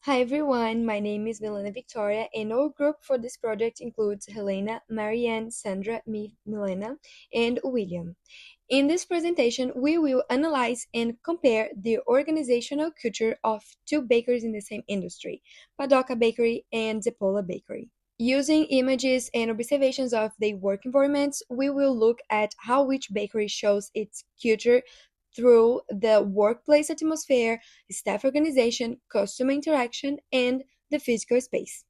Hi everyone, my name is Milena Victoria, and our group for this project includes Helena, Marianne, Sandra, me, Milena, and William. In this presentation, we will analyze and compare the organizational culture of two bakeries in the same industry, Padoca Bakery and Zepola Bakery. Using images and observations of their work environments, we will look at how each bakery shows its culture through the workplace atmosphere, staff organization, customer interaction, and the physical space.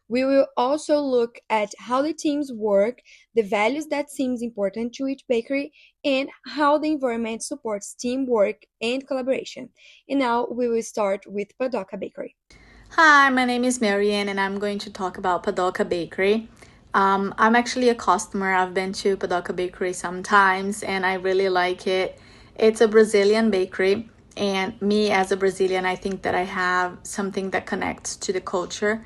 We will also look at how the teams work, the values that seems important to each bakery, and how the environment supports teamwork and collaboration. And now we will start with Padoca Bakery. Hi, my name is Marianne and I'm going to talk about Padoca Bakery. I'm actually a customer. I've been to Padoca Bakery sometimes and I really like it. It's a Brazilian bakery, and me as a Brazilian, I think that I have something that connects to the culture.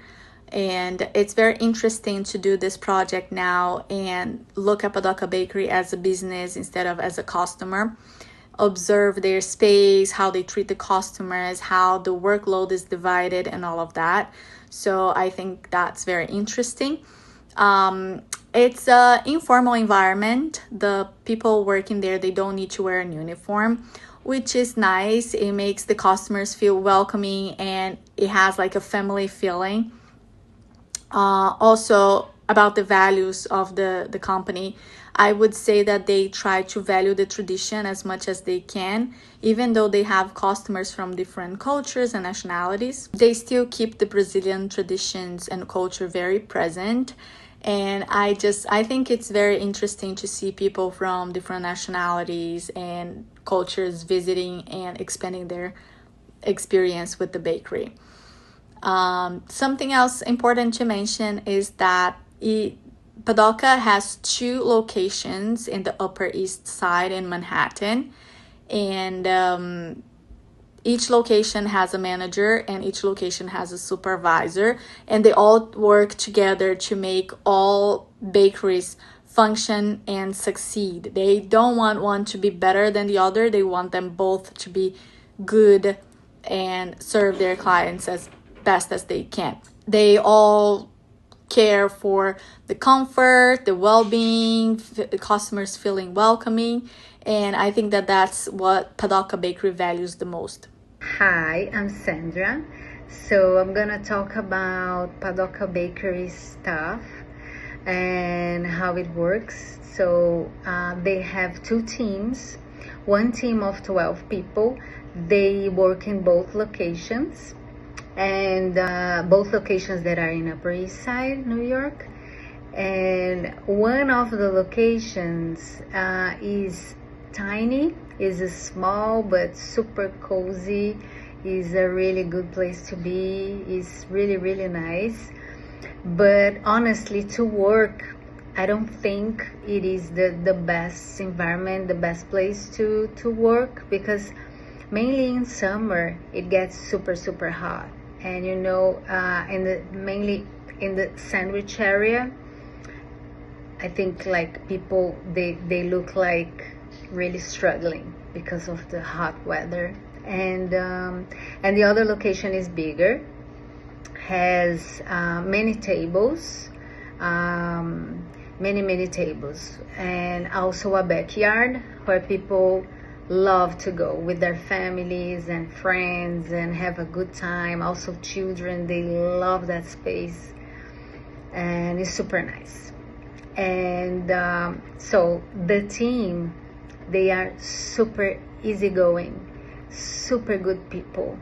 And it's very interesting to do this project now and look at Padoca Bakery as a business instead of as a customer, observe their space, how they treat the customers, how the workload is divided, and all of that. So I think that's very interesting. It's an informal environment. The people working there, they don't need to wear an uniform, which is nice. It makes the customers feel welcoming and it has like a family feeling. Also about the values of the company, I would say that they try to value the tradition as much as they can. Even though they have customers from different cultures and nationalities, they still keep the Brazilian traditions and culture very present. And I think it's very interesting to see people from different nationalities and cultures visiting and expanding their experience with the bakery. Something else important to mention is that Padoca has two locations in the Upper East Side in Manhattan, and each location has a manager and each location has a supervisor, and they all work together to make all bakeries function and succeed. They don't want one to be better than the other, they want them both to be good and serve their clients as best as they can. They all care for the comfort, the well-being, the customers feeling welcoming, and I think that that's what Padoca Bakery values the most. Hi, I'm Sandra. So I'm gonna talk about Padoca Bakery staff and how it works. So they have two teams, one team of 12 people. They work in both locations, and both locations that are in Upper East Side, New York. And one of the locations is tiny, is a small but super cozy, is a really good place to be, is really nice. But honestly, to work, I don't think it is the best environment, the best place to work, because mainly in summer it gets super hot. And mainly in the sandwich area, I think like people, they look like really struggling because of the hot weather. And the other location is bigger, has many tables, many tables, and also a backyard where people love to go with their families and friends and have a good time. Also children, they love that space, and it's super nice. And so the team, they are super easygoing, super good people.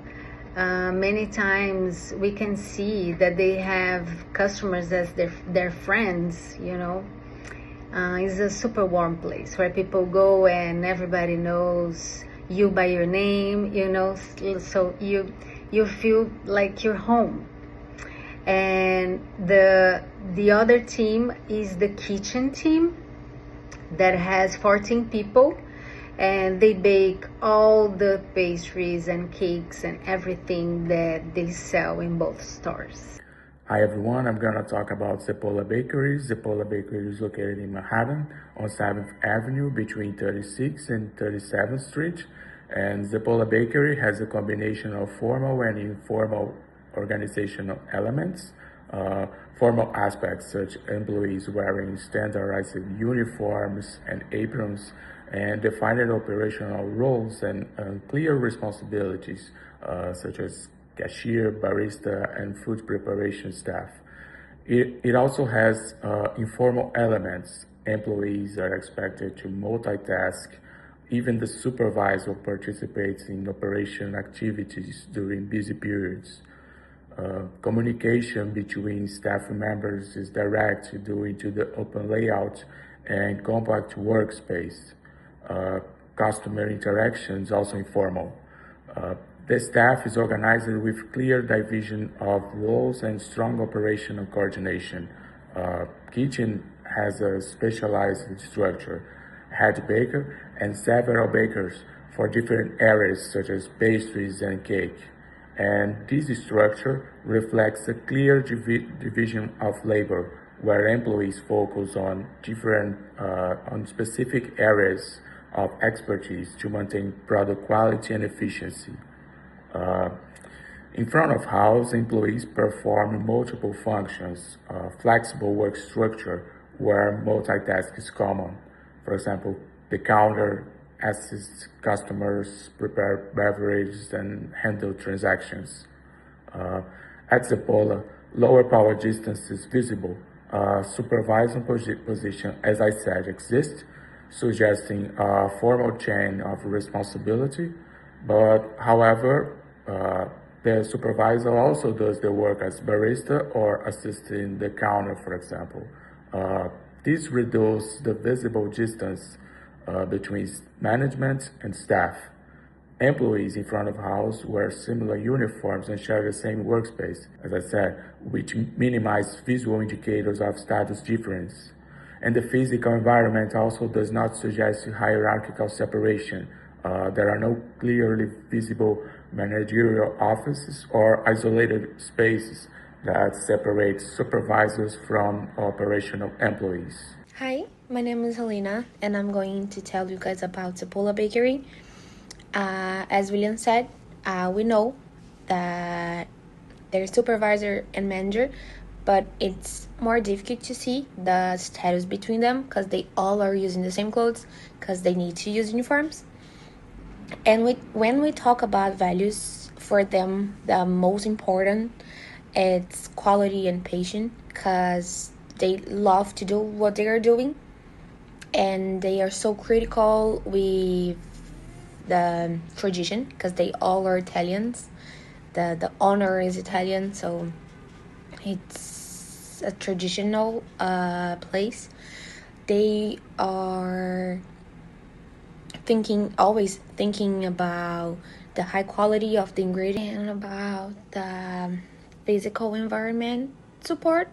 Many times we can see that they have customers as their friends, you know. It's a super warm place where people go and everybody knows you by your name, you know, so you feel like you're home. And the other team is the kitchen team that has 14 people, and they bake all the pastries and cakes and everything that they sell in both stores. Hi everyone, I'm gonna talk about Zepola Bakery. Zepola Bakery is located in Manhattan on 7th Avenue between 36th and 37th Street. And Zepola Bakery has a combination of formal and informal organizational elements. Uh, Formal aspects such employees wearing standardized uniforms and aprons and defined operational roles and clear responsibilities such as cashier, barista, and food preparation staff. It also has informal elements. Employees are expected to multitask. Even the supervisor participates in operation activities during busy periods. Communication between staff members is direct due to the open layout and compact workspace. Uh, Customer interactions also informal. Uh, the staff is organized with clear division of roles and strong operational coordination. Kitchen has a specialized structure, head baker and several bakers for different areas such as pastries and cake. And this structure reflects a clear division of labor where employees focus on specific areas of expertise to maintain product quality and efficiency. Uh, in front of house, employees perform multiple functions, flexible work structure where multitask is common. For example, the counter assists customers, prepare beverages, and handle transactions. Uh, at Zepola, lower power distance is visible. Supervising position, as I said, exists, suggesting a formal chain of responsibility. But however, the supervisor also does the work as barista or assisting the counter, for example. Uh, this reduces the visible distance between management and staff. Employees in front of house wear similar uniforms and share the same workspace, as I said, which minimize visual indicators of status difference. And the physical environment also does not suggest hierarchical separation. There are no clearly visible managerial offices or isolated spaces that separate supervisors from operational employees. Hi, my name is Helena, and I'm going to tell you guys about Sepola Bakery. As William said, we know that there's supervisor and manager, but it's more difficult to see the status between them because they all are using the same clothes because they need to use uniforms. And when we talk about values for them, the most important it's quality and patience because they love to do what they are doing, and they are so critical with the tradition because they all are Italians. The owner is Italian, so it's a traditional place. They are always thinking about the high quality of the ingredient and about the physical environment support.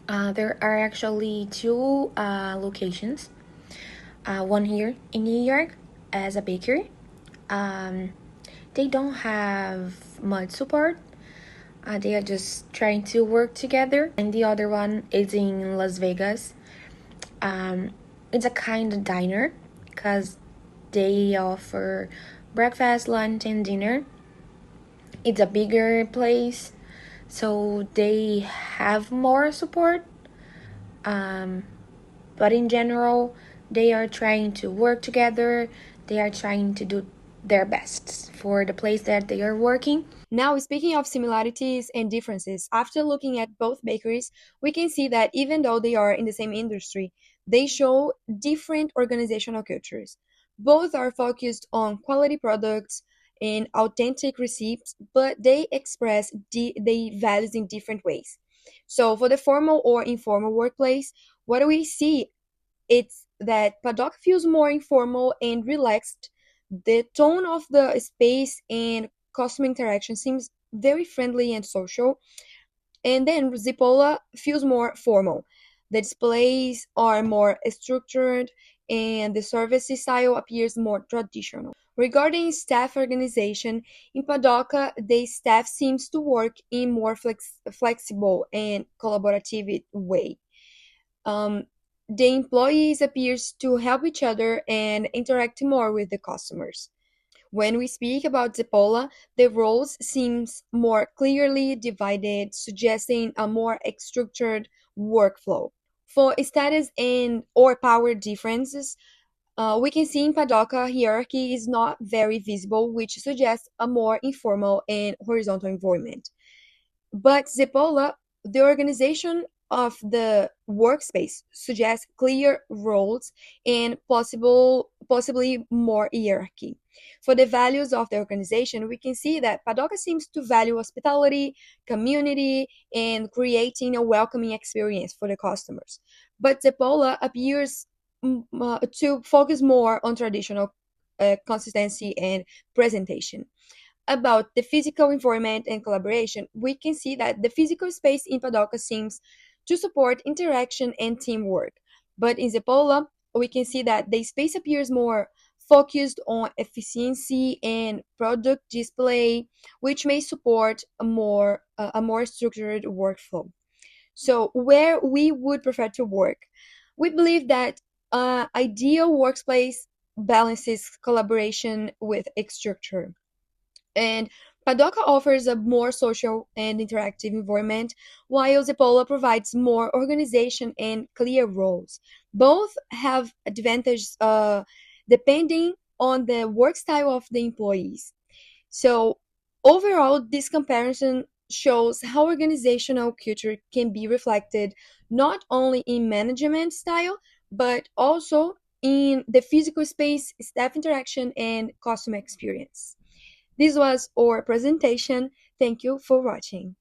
There are actually two locations. One here in New York as a bakery. Um, they don't have much support. They are just trying to work together. And the other one is in Las Vegas. It's a kind of diner because they offer breakfast, lunch, and dinner. It's a bigger place, so they have more support. Um, but in general, they are trying to work together. They are trying to do their best for the place that they are working. Now, speaking of similarities and differences, after looking at both bakeries, we can see that even though they are in the same industry, they show different organizational cultures. Both are focused on quality products and authentic recipes, but they express the values in different ways. So, for the formal or informal workplace, what do we see? It's that Paddock feels more informal and relaxed. The tone of the space and customer interaction seems very friendly and social. And then Zipola feels more formal. The displays are more structured and the service style appears more traditional. Regarding staff organization, in Padoca, the staff seems to work in more flexible and collaborative way. Um, the employees appears to help each other and interact more with the customers. When we speak about Zipola, the roles seems more clearly divided, suggesting a more structured workflow. For status and or power differences, we can see in Padoka hierarchy is not very visible, which suggests a more informal and horizontal environment. But Zipola, the organization of the workspace suggests clear roles and possibly more hierarchy. For the values of the organization, we can see that Padoka seems to value hospitality, community, and creating a welcoming experience for the customers. But Zipola appears to focus more on traditional consistency and presentation. About the physical environment and collaboration, we can see that the physical space in Padoka seems to support interaction and teamwork. But in Zepola, we can see that the space appears more focused on efficiency and product display, which may support a more structured workflow. So, where we would prefer to work, we believe that ideal workplace balances collaboration with structure. And Padoka offers a more social and interactive environment, while Zipola provides more organization and clear roles. Both have advantages depending on the work style of the employees. So, overall, this comparison shows how organizational culture can be reflected not only in management style, but also in the physical space, staff interaction, and customer experience. This was our presentation. Thank you for watching.